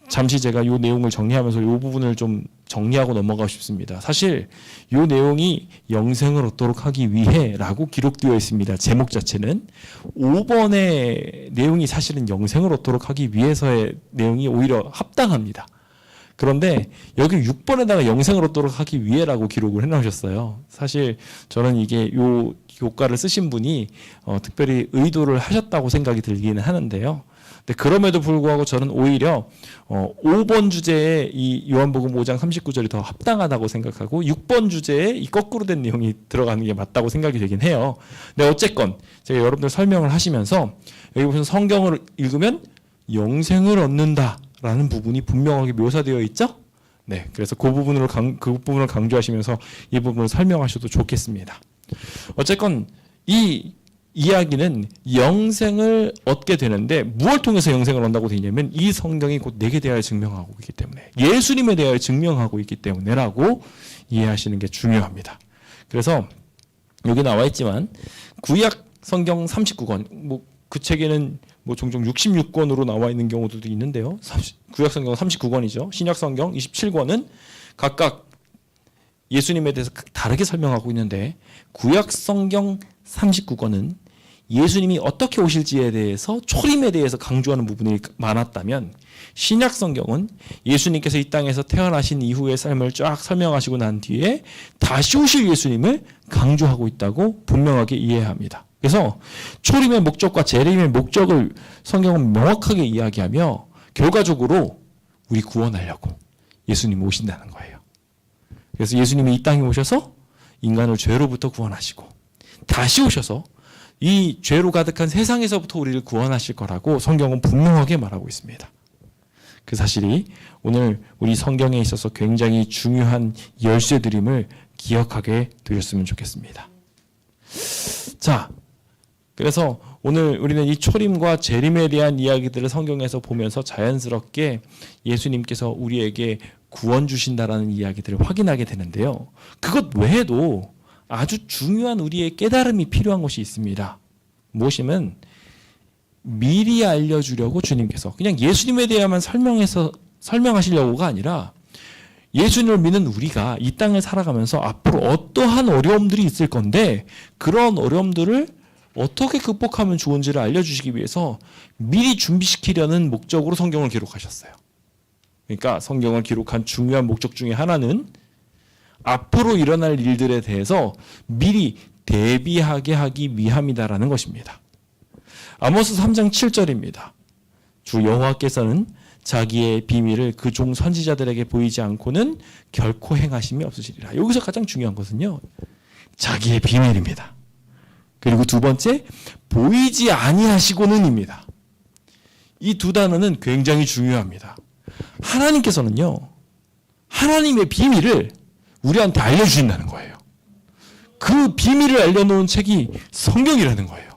잠시 제가 이 내용을 정리하면서 이 부분을 좀 정리하고 넘어가고 싶습니다. 사실 이 내용이 영생을 얻도록 하기 위해라고 기록되어 있습니다. 제목 자체는 5번의 내용이 사실은 영생을 얻도록 하기 위해서의 내용이 오히려 합당합니다. 그런데 여기 6번에다가 영생을 얻도록 하기 위해라고 기록을 해놓으셨어요. 사실 저는 이게 요 교과를 쓰신 분이 특별히 의도를 하셨다고 생각이 들기는 하는데요. 근데 그럼에도 불구하고 저는 오히려 5번 주제에 이 요한복음 5장 39절이 더 합당하다고 생각하고 6번 주제에 이 거꾸로 된 내용이 들어가는 게 맞다고 생각이 되긴 해요. 근데 어쨌건 제가 여러분들 설명을 하시면서 여기 보시면 성경을 읽으면 영생을 얻는다라는 부분이 분명하게 묘사되어 있죠? 네, 그래서 그 부분을 강조하시면서 이 부분을 설명하셔도 좋겠습니다. 어쨌건 이 이야기는 영생을 얻게 되는데 무엇을 통해서 영생을 얻는다고 되어 있냐면 이 성경이 곧 내게 대하여 증명하고 있기 때문에 예수님에 대하여 증명하고 있기 때문에라고 이해하시는 게 중요합니다. 그래서 여기 나와 있지만 구약 성경 39권 그 책에는 종종 66권으로 나와 있는 경우도 있는데요. 구약 성경 39권이죠. 신약 성경 27권은 각각 예수님에 대해서 다르게 설명하고 있는데 구약 성경 39권은 예수님이 어떻게 오실지에 대해서 초림에 대해서 강조하는 부분이 많았다면 신약 성경은 예수님께서 이 땅에서 태어나신 이후의 삶을 쫙 설명하시고 난 뒤에 다시 오실 예수님을 강조하고 있다고 분명하게 이해합니다. 그래서 초림의 목적과 재림의 목적을 성경은 명확하게 이야기하며 결과적으로 우리 구원하려고 예수님이 오신다는 거예요. 그래서 예수님이 이 땅에 오셔서 인간을 죄로부터 구원하시고 다시 오셔서 이 죄로 가득한 세상에서부터 우리를 구원하실 거라고 성경은 분명하게 말하고 있습니다. 그 사실이 오늘 우리 성경에 있어서 굉장히 중요한 열쇠들임을 기억하게 되셨으면 좋겠습니다. 자, 그래서 오늘 우리는 이 초림과 재림에 대한 이야기들을 성경에서 보면서 자연스럽게 예수님께서 우리에게 구원 주신다라는 이야기들을 확인하게 되는데요. 그것 외에도 아주 중요한 우리의 깨달음이 필요한 것이 있습니다. 무엇이면 미리 알려주려고 주님께서 그냥 예수님에 대해만 설명하시려고가 아니라 예수님을 믿는 우리가 이 땅을 살아가면서 앞으로 어떠한 어려움들이 있을 건데 그런 어려움들을 어떻게 극복하면 좋은지를 알려주시기 위해서 미리 준비시키려는 목적으로 성경을 기록하셨어요. 그러니까 성경을 기록한 중요한 목적 중에 하나는 앞으로 일어날 일들에 대해서 미리 대비하게 하기 위함이다라는 것입니다. 아모스 3장 7절입니다. 주 여호와께서는 자기의 비밀을 그 종 선지자들에게 보이지 않고는 결코 행하심이 없으시리라. 여기서 가장 중요한 것은요, 자기의 비밀입니다. 그리고 두 번째, 보이지 아니하시고는입니다. 이 두 단어는 굉장히 중요합니다. 하나님께서는요, 하나님의 비밀을 우리한테 알려주신다는 거예요. 그 비밀을 알려놓은 책이 성경이라는 거예요.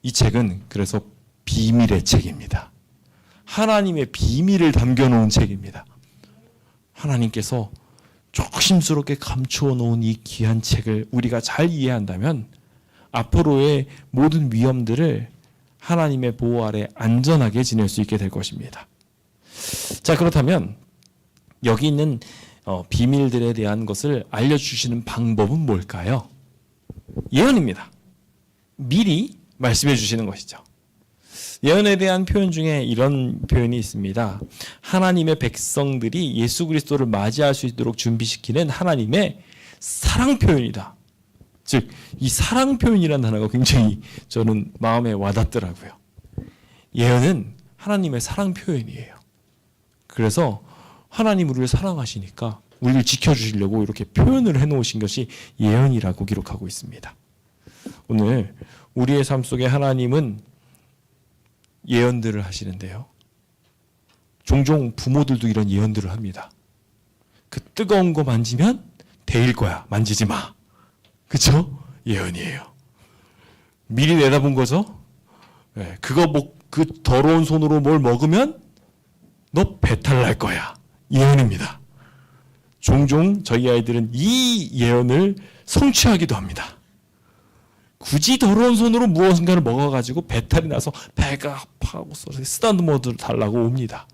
이 책은 그래서 비밀의 책입니다. 하나님의 비밀을 담겨놓은 책입니다. 하나님께서 조심스럽게 감추어 놓은 이 귀한 책을 우리가 잘 이해한다면 앞으로의 모든 위험들을 하나님의 보호 아래 안전하게 지낼 수 있게 될 것입니다. 자, 그렇다면 여기 있는 비밀들에 대한 것을 알려주시는 방법은 뭘까요? 예언입니다. 미리 말씀해 주시는 것이죠. 예언에 대한 표현 중에 이런 표현이 있습니다. 하나님의 백성들이 예수 그리스도를 맞이할 수 있도록 준비시키는 하나님의 사랑 표현이다. 즉, 이 사랑 표현이라는 단어가 굉장히 저는 마음에 와닿더라고요. 예언은 하나님의 사랑 표현이에요. 그래서 하나님 우리를 사랑하시니까 우리를 지켜주시려고 이렇게 표현을 해놓으신 것이 예언이라고 기록하고 있습니다. 오늘 우리의 삶 속에 하나님은 예언들을 하시는데요. 종종 부모들도 이런 예언들을 합니다. 그 뜨거운 거 만지면 데일 거야. 만지지 마. 그쵸? 예언이에요. 미리 내다본 거죠? 네, 그 더러운 손으로 뭘 먹으면 너 배탈 날 거야. 예언입니다. 종종 저희 아이들은 이 예언을 성취하기도 합니다. 굳이 더러운 손으로 무언가를 먹어가지고 배탈이 나서 배가 아파하고 쓰다듬어도 달라고 옵니다.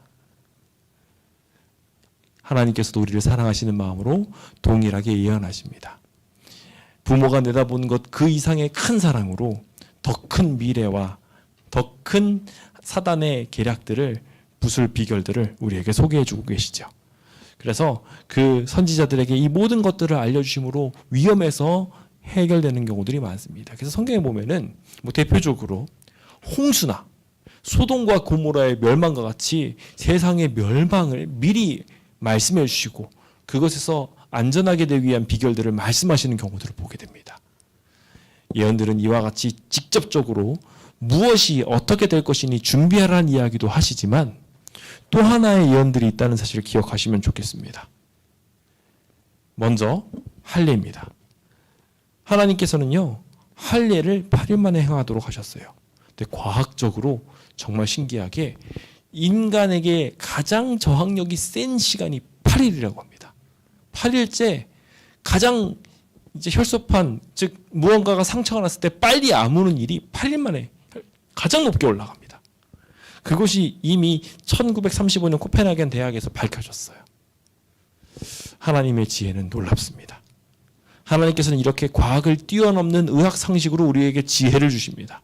하나님께서도 우리를 사랑하시는 마음으로 동일하게 예언하십니다. 부모가 내다보는 것 그 이상의 큰 사랑으로 더 큰 미래와 더 큰 사단의 계략들을 부술 비결들을 우리에게 소개해주고 계시죠. 그래서 그 선지자들에게 이 모든 것들을 알려주심으로 위험에서 해결되는 경우들이 많습니다. 그래서 성경에 보면은 대표적으로 홍수나 소돔과 고모라의 멸망과 같이 세상의 멸망을 미리 말씀해 주시고 그것에서 안전하게 되기 위한 비결들을 말씀하시는 경우들을 보게 됩니다. 예언들은 이와 같이 직접적으로 무엇이 어떻게 될 것이니 준비하라는 이야기도 하시지만 또 하나의 예언들이 있다는 사실을 기억하시면 좋겠습니다. 먼저 할례입니다. 하나님께서는요, 할례를 8일 만에 행하도록 하셨어요. 근데 과학적으로 정말 신기하게 인간에게 가장 저항력이 센 시간이 8일이라고 합니다. 8일째 가장 이제 혈소판, 즉 무언가가 상처가 났을 때 빨리 아무는 일이 8일 만에 가장 높게 올라갑니다. 그것이 이미 1935년 코펜하겐 대학에서 밝혀졌어요. 하나님의 지혜는 놀랍습니다. 하나님께서는 이렇게 과학을 뛰어넘는 의학 상식으로 우리에게 지혜를 주십니다.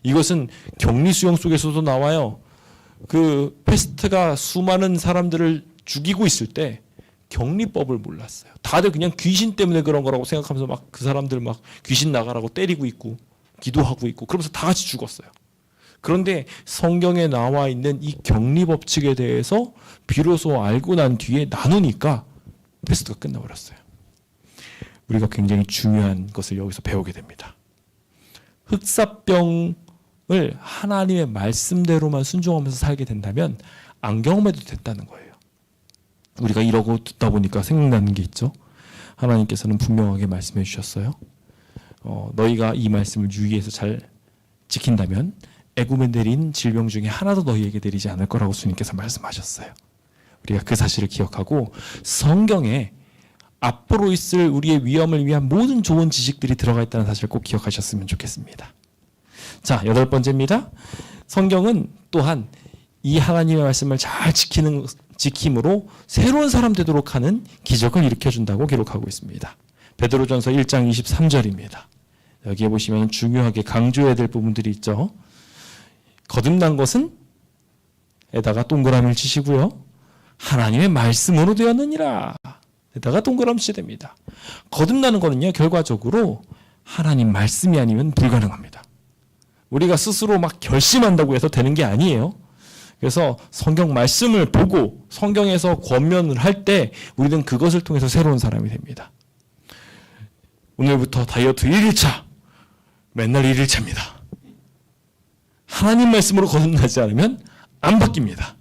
이것은 격리 수용 속에서도 나와요. 그 패스트가 수많은 사람들을 죽이고 있을 때 격리법을 몰랐어요. 다들 그냥 귀신 때문에 그런 거라고 생각하면서 막 그 사람들 막 귀신 나가라고 때리고 있고 기도하고 있고 그러면서 다 같이 죽었어요. 그런데 성경에 나와 있는 이 격리 법칙에 대해서 비로소 알고 난 뒤에 나누니까 패스트가 끝나버렸어요. 우리가 굉장히 중요한 것을 여기서 배우게 됩니다. 흑사병을 하나님의 말씀대로만 순종하면서 살게 된다면 안 경험해도 됐다는 거예요. 우리가 이러고 듣다 보니까 생각나는 게 있죠. 하나님께서는 분명하게 말씀해 주셨어요. 너희가 이 말씀을 유의해서 잘 지킨다면 애굽에 내린 질병 중에 하나도 너희에게 내리지 않을 거라고 주님께서 말씀하셨어요. 우리가 그 사실을 기억하고 성경에 앞으로 있을 우리의 위험을 위한 모든 좋은 지식들이 들어가 있다는 사실을 꼭 기억하셨으면 좋겠습니다. 자, 8번째입니다. 성경은 또한 이 하나님의 말씀을 잘 지킴으로 새로운 사람 되도록 하는 기적을 일으켜준다고 기록하고 있습니다. 베드로전서 1장 23절입니다. 여기에 보시면 중요하게 강조해야 될 부분들이 있죠. 거듭난 것은 에다가 동그라미를 치시고요. 하나님의 말씀으로 되었느니라. 에다가 동그라미 치셔야 됩니다. 거듭나는 거는요, 결과적으로 하나님 말씀이 아니면 불가능합니다. 우리가 스스로 막 결심한다고 해서 되는 게 아니에요. 그래서 성경 말씀을 보고 성경에서 권면을 할 때 우리는 그것을 통해서 새로운 사람이 됩니다. 오늘부터 다이어트 1일차, 맨날 1일차입니다. 하나님 말씀으로 거듭나지 않으면 안 바뀝니다.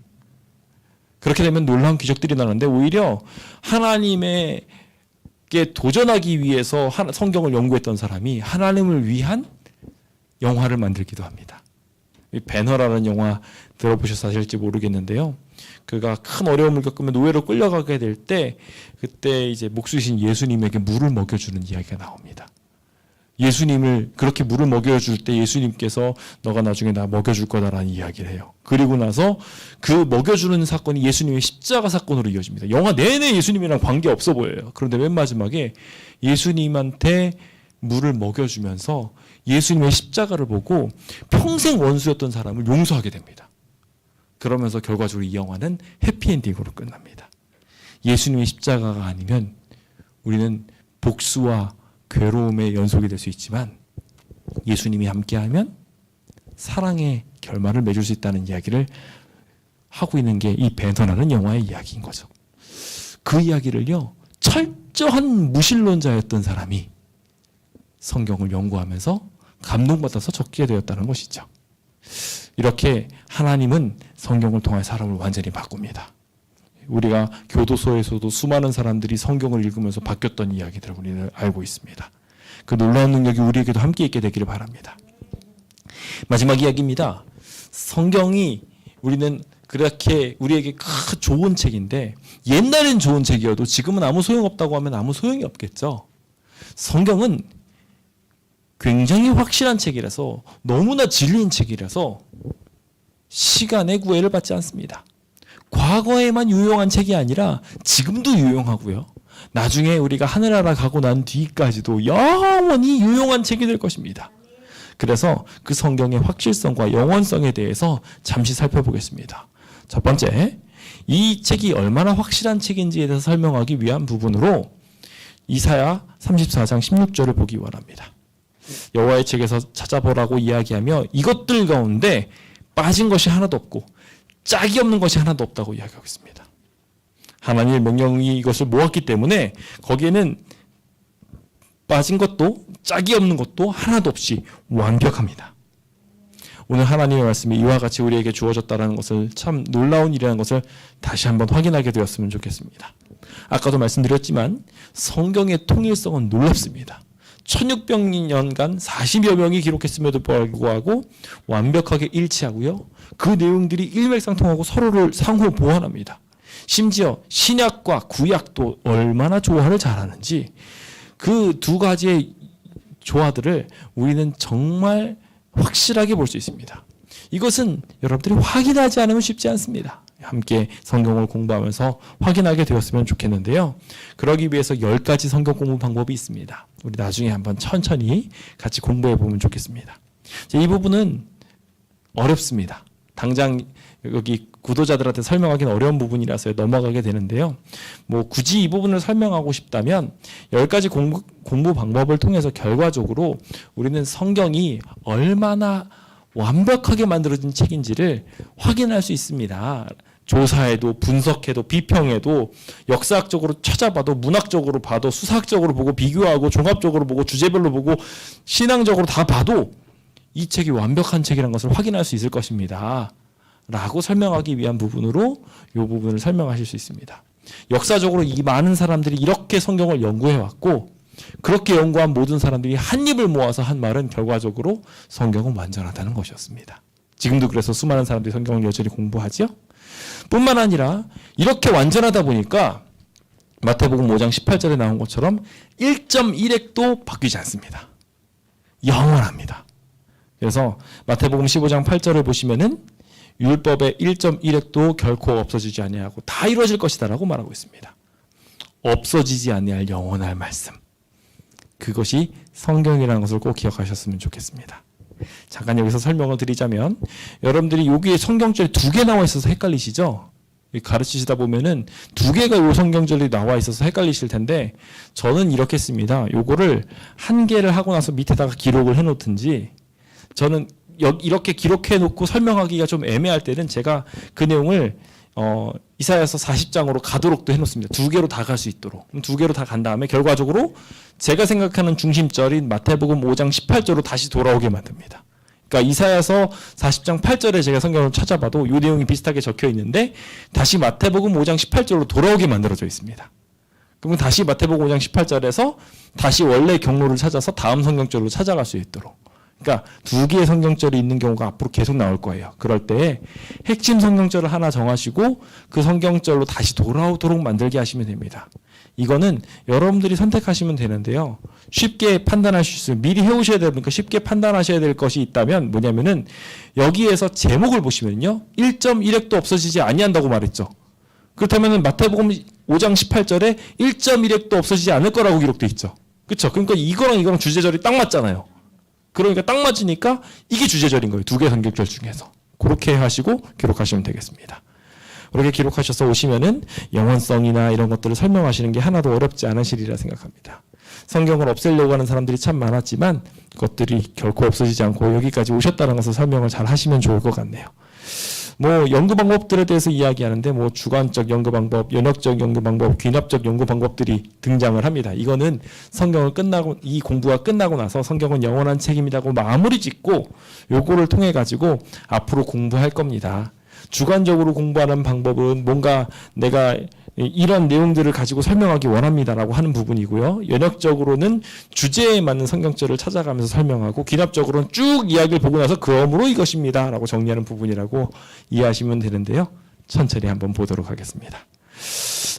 그렇게 되면 놀라운 기적들이 나는데 오히려 하나님에게 도전하기 위해서 성경을 연구했던 사람이 하나님을 위한 영화를 만들기도 합니다. 배너라는 영화 들어보셔서 아실지 모르겠는데요. 그가 큰 어려움을 겪으면 노예로 끌려가게 될 때 그때 이제 목수이신 예수님에게 물을 먹여주는 이야기가 나옵니다. 예수님을 그렇게 물을 먹여줄 때 예수님께서 너가 나중에 나 먹여줄 거다라는 이야기를 해요. 그리고 나서 그 먹여주는 사건이 예수님의 십자가 사건으로 이어집니다. 영화 내내 예수님이랑 관계 없어 보여요. 그런데 맨 마지막에 예수님한테 물을 먹여주면서 예수님의 십자가를 보고 평생 원수였던 사람을 용서하게 됩니다. 그러면서 결과적으로 이 영화는 해피엔딩으로 끝납니다. 예수님의 십자가가 아니면 우리는 복수와 괴로움의 연속이 될 수 있지만 예수님이 함께하면 사랑의 결말을 맺을 수 있다는 이야기를 하고 있는 게 이 배너라는 영화의 이야기인 거죠. 그 이야기를요, 철저한 무신론자였던 사람이 성경을 연구하면서 감동받아서 적게 되었다는 것이죠. 이렇게 하나님은 성경을 통해 사람을 완전히 바꿉니다. 우리가 교도소에서도 수많은 사람들이 성경을 읽으면서 바뀌었던 이야기들을 우리는 알고 있습니다. 그 놀라운 능력이 우리에게도 함께 있게 되기를 바랍니다. 마지막 이야기입니다. 성경이 우리는 그렇게 우리에게 좋은 책인데, 옛날엔 좋은 책이어도 지금은 아무 소용없다고 하면 아무 소용이 없겠죠. 성경은 굉장히 확실한 책이라서, 너무나 진리인 책이라서 시간의 구애를 받지 않습니다. 과거에만 유용한 책이 아니라 지금도 유용하고요, 나중에 우리가 하늘나라 가고 난 뒤까지도 영원히 유용한 책이 될 것입니다. 그래서 그 성경의 확실성과 영원성에 대해서 잠시 살펴보겠습니다. 첫 번째, 이 책이 얼마나 확실한 책인지에 대해서 설명하기 위한 부분으로 이사야 34장 16절을 보기 원합니다. 여호와의 책에서 찾아보라고 이야기하며 이것들 가운데 빠진 것이 하나도 없고 짝이 없는 것이 하나도 없다고 이야기하고 있습니다. 하나님의 명령이 이것을 모았기 때문에 거기에는 빠진 것도 짝이 없는 것도 하나도 없이 완벽합니다. 오늘 하나님의 말씀이 이와 같이 우리에게 주어졌다는 것을, 참 놀라운 일이라는 것을 다시 한번 확인하게 되었으면 좋겠습니다. 아까도 말씀드렸지만 성경의 통일성은 놀랍습니다. 1600년간 40여 명이 기록했음에도 불구하고 완벽하게 일치하고요, 그 내용들이 일맥상통하고 서로를 상호 보완합니다. 심지어 신약과 구약도 얼마나 조화를 잘하는지, 그 두 가지의 조화들을 우리는 정말 확실하게 볼 수 있습니다. 이것은 여러분들이 확인하지 않으면 쉽지 않습니다. 함께 성경을 공부하면서 확인하게 되었으면 좋겠는데요. 그러기 위해서 10가지 성경 공부 방법이 있습니다. 우리 나중에 한번 천천히 같이 공부해 보면 좋겠습니다. 이 부분은 어렵습니다. 당장 여기 구독자들한테 설명하기는 어려운 부분이라서 넘어가게 되는데요. 굳이 이 부분을 설명하고 싶다면 10가지 공부 방법을 통해서 결과적으로 우리는 성경이 얼마나 완벽하게 만들어진 책인지를 확인할 수 있습니다. 조사해도 분석해도 비평해도 역사학적으로 찾아봐도 문학적으로 봐도 수사학적으로 보고 비교하고 종합적으로 보고 주제별로 보고 신앙적으로 다 봐도 이 책이 완벽한 책이라는 것을 확인할 수 있을 것입니다. 라고 설명하기 위한 부분으로 이 부분을 설명하실 수 있습니다. 역사적으로 이 많은 사람들이 이렇게 성경을 연구해왔고, 그렇게 연구한 모든 사람들이 한 입을 모아서 한 말은 결과적으로 성경은 완전하다는 것이었습니다. 지금도 그래서 수많은 사람들이 성경을 여전히 공부하죠. 뿐만 아니라 이렇게 완전하다 보니까 마태복음 5장 18절에 나온 것처럼 1.1핵도 바뀌지 않습니다. 영원합니다. 그래서 마태복음 15장 8절을 보시면은 율법의 1.1핵도 결코 없어지지 아니하고 다 이루어질 것이다라고 말하고 있습니다. 없어지지 아니할 영원할 말씀, 그것이 성경이라는 것을 꼭 기억하셨으면 좋겠습니다. 잠깐 여기서 설명을 드리자면, 여러분들이 여기에 성경절이 2개 나와 있어서 헷갈리시죠? 가르치시다 보면은 2개가 요 성경절이 나와 있어서 헷갈리실 텐데, 저는 이렇게 씁니다. 요거를 1개를 하고 나서 밑에다가 기록을 해놓든지, 저는 이렇게 기록해 놓고 설명하기가 좀 애매할 때는 제가 그 내용을 이사야서 40장으로 가도록도 해놓습니다. 2개로 다 갈 수 있도록. 2개로 다 간 다음에 결과적으로 제가 생각하는 중심절인 마태복음 5장 18절로 다시 돌아오게 만듭니다. 그러니까 이사야서 40장 8절에 제가 성경을 찾아봐도 이 내용이 비슷하게 적혀 있는데 다시 마태복음 5장 18절로 돌아오게 만들어져 있습니다. 그러면 다시 마태복음 5장 18절에서 다시 원래 경로를 찾아서 다음 성경절로 찾아갈 수 있도록. 그러니까 2개의 성경절이 있는 경우가 앞으로 계속 나올 거예요. 그럴 때 핵심 성경절을 하나 정하시고 그 성경절로 다시 돌아오도록 만들게 하시면 됩니다. 이거는 여러분들이 선택하시면 되는데요. 쉽게 판단하실 수, 미리 해오셔야 되니까 쉽게 판단하셔야 될 것이 있다면 뭐냐면은 여기에서 제목을 보시면요. 1.1핵도 없어지지 아니한다고 말했죠. 그렇다면 마태복음 5장 18절에 1.1핵도 없어지지 않을 거라고 기록되어 있죠. 그렇죠? 그러니까 이거랑 주제절이 딱 맞잖아요. 그러니까 딱 맞으니까 이게 주제절인 거예요. 2개 성경절 중에서. 그렇게 하시고 기록하시면 되겠습니다. 그렇게 기록하셔서 오시면은 영원성이나 이런 것들을 설명하시는 게 하나도 어렵지 않으시리라 생각합니다. 성경을 없애려고 하는 사람들이 참 많았지만 그것들이 결코 없어지지 않고 여기까지 오셨다는 것을 설명을 잘 하시면 좋을 것 같네요. 뭐 연구 방법들에 대해서 이야기하는데 뭐 주관적 연구 방법, 연역적 연구 방법, 귀납적 연구 방법들이 등장을 합니다. 이거는 성경을 끝나고 이 공부가 끝나고 나서 성경은 영원한 책임이라고 마무리 짓고 요거를 통해 가지고 앞으로 공부할 겁니다. 주관적으로 공부하는 방법은 뭔가 내가 이런 내용들을 가지고 설명하기 원합니다라고 하는 부분이고요. 연역적으로는 주제에 맞는 성경절을 찾아가면서 설명하고, 귀납적으로는 쭉 이야기를 보고 나서 그러므로 이것입니다라고 정리하는 부분이라고 이해하시면 되는데요. 천천히 한번 보도록 하겠습니다.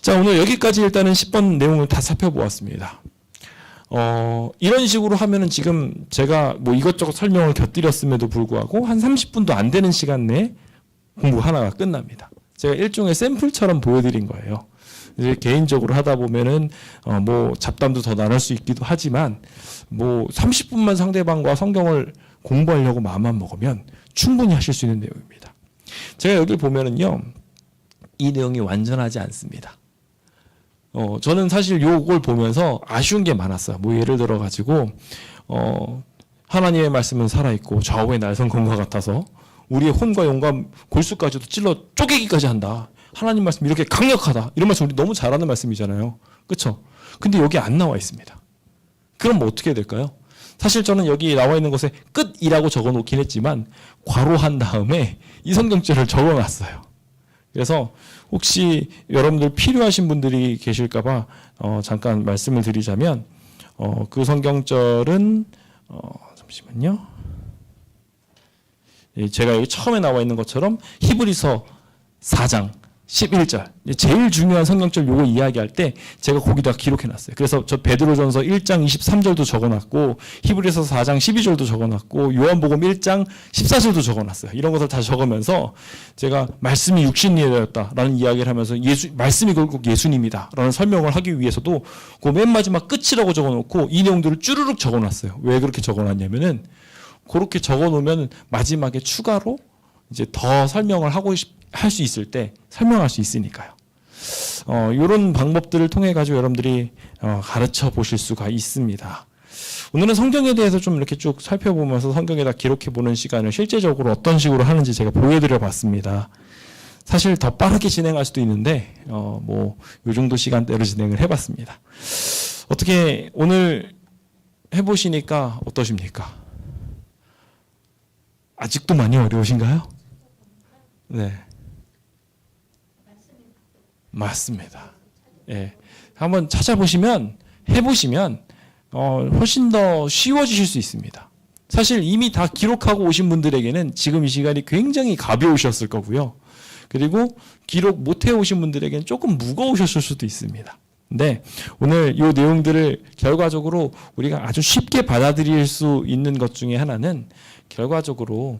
자, 오늘 여기까지 일단은 10번 내용을 다 살펴보았습니다. 이런 식으로 하면은 지금 제가 뭐 이것저것 설명을 곁들였음에도 불구하고 한 30분도 안 되는 시간 내에 공부 하나가 끝납니다. 제가 일종의 샘플처럼 보여드린 거예요. 이제 개인적으로 하다 보면은 뭐 잡담도 더 나눌 수 있기도 하지만 뭐 30분만 상대방과 성경을 공부하려고 마음만 먹으면 충분히 하실 수 있는 내용입니다. 제가 여기 보면은요, 이 내용이 완전하지 않습니다. 저는 사실 요걸 보면서 아쉬운 게 많았어요. 뭐 예를 들어 가지고 하나님의 말씀은 살아있고 좌우의 날성검과 같아서 우리의 혼과 영과 골수까지도 찔러 쪼개기까지 한다. 하나님 말씀 이렇게 강력하다. 이런 말씀 우리 너무 잘하는 말씀이잖아요. 그렇죠? 근데 여기 안 나와 있습니다. 그럼 뭐 어떻게 해야 될까요? 사실 저는 여기 나와 있는 것에 끝이라고 적어놓긴 했지만 괄호한 다음에 이 성경절을 적어놨어요. 그래서 혹시 여러분들 필요하신 분들이 계실까봐 잠깐 말씀을 드리자면 그 성경절은 잠시만요. 제가 여기 처음에 나와 있는 것처럼 히브리서 4장 11절 제일 중요한 성경절 요거 이야기할 때 제가 거기다 기록해놨어요. 그래서 저 베드로전서 1장 23절도 적어놨고 히브리서 4장 12절도 적어놨고 요한복음 1장 14절도 적어놨어요. 이런 것을 다 적으면서 제가 말씀이 육신이 되었다라는 이야기를 하면서 말씀이 결국 예수님이다라는 설명을 하기 위해서도 그 맨 마지막 끝이라고 적어놓고 이 내용들을 쭈르륵 적어놨어요. 왜 그렇게 적어놨냐면은 그렇게 적어놓으면 마지막에 추가로 이제 더 설명을 할 수 있을 때 설명할 수 있으니까요. 이런 방법들을 통해 가지고 여러분들이 가르쳐 보실 수가 있습니다. 오늘은 성경에 대해서 좀 이렇게 쭉 살펴보면서 성경에다 기록해 보는 시간을 실제적으로 어떤 식으로 하는지 제가 보여드려 봤습니다. 사실 더 빠르게 진행할 수도 있는데 뭐 이 정도 시간대로 진행을 해봤습니다. 어떻게 오늘 해보시니까 어떠십니까? 아직도 많이 어려우신가요? 네. 맞습니다. 예. 한번 찾아보시면, 해보시면, 훨씬 더 쉬워지실 수 있습니다. 사실 이미 다 기록하고 오신 분들에게는 지금 이 시간이 굉장히 가벼우셨을 거고요. 그리고 기록 못 해오신 분들에게는 조금 무거우셨을 수도 있습니다. 근데 오늘 이 내용들을 결과적으로 우리가 아주 쉽게 받아들일 수 있는 것 중에 하나는 결과적으로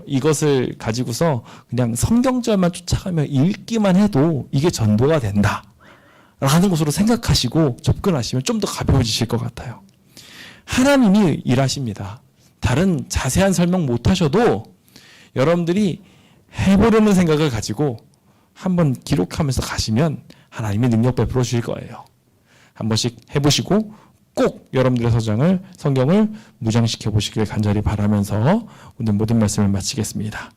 이것을 가지고서 그냥 성경절만 쫓아가며 읽기만 해도 이게 전도가 된다 라는 것으로 생각하시고 접근하시면 좀 더 가벼워지실 것 같아요. 하나님이 일하십니다. 다른 자세한 설명 못 하셔도 여러분들이 해보려는 생각을 가지고 한번 기록하면서 가시면 하나님의 능력 베풀어 주실 거예요. 한 번씩 해보시고 꼭 여러분들의 성경을 무장시켜 보시길 간절히 바라면서 오늘 모든 말씀을 마치겠습니다.